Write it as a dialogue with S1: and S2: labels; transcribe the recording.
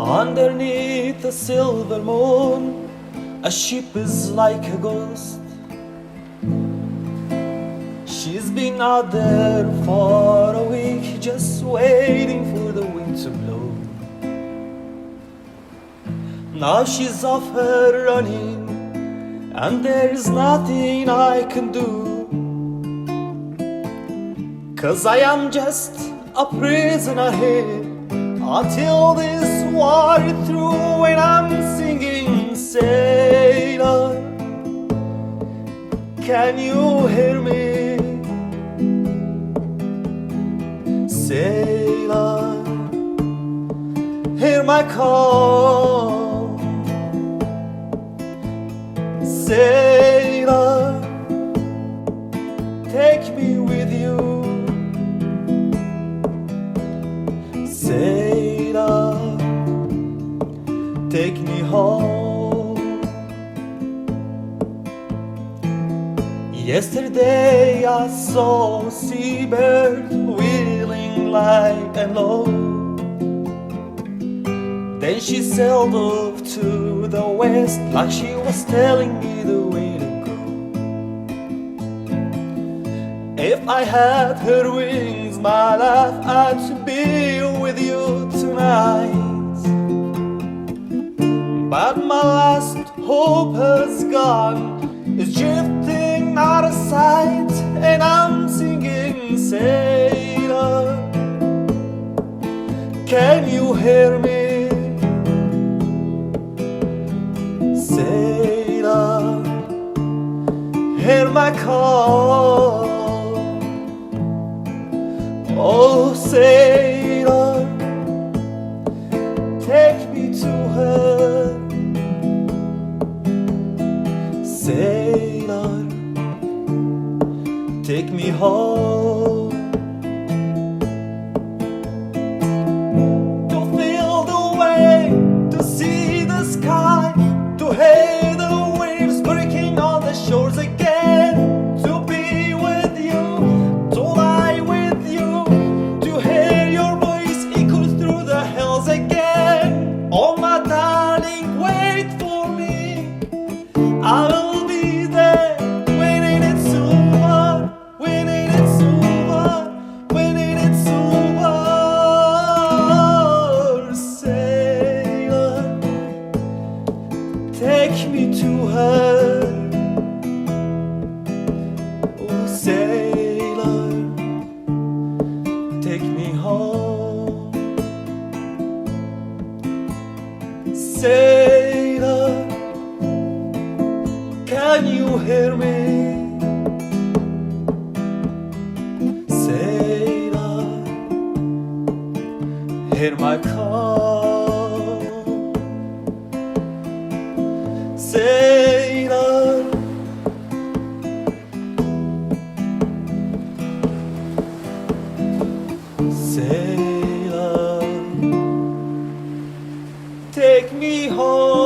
S1: Underneath the silver moon, a ship is like a ghost. She's been out there for a week, just waiting for the wind to blow. Now she's off her running, and there's nothing I can do, 'cause I am just a prisoner here until this war is through. And I'm singing, sailor, can you hear me? Sailor, hear my call. Sailor, take me with you. Sailor, take me home. Yesterday I saw a seabird wheeling light and low. Then she sailed off to the west, like she was telling me the way to go. If I had her wings, my life, I'd be with you tonight. But my last hope has gone, it's drifting out of sight. And I'm singing, sailor, can you hear me? Sailor, hear my call. Oh, sailor, take me to her. Sailor, take me home. To feel the wave, to see the sky, to hear the waves breaking on the shores again, to be with you, to lie with you, to hear your voice echo through the hills again. Oh, my darling, wait for me, I will be there when it's over, when it's over, when it's over. Sailor, take me to her. Oh, sailor, take me home. Sailor, can you hear me? Sailor, hear my call. Sailor, sailor, take me home.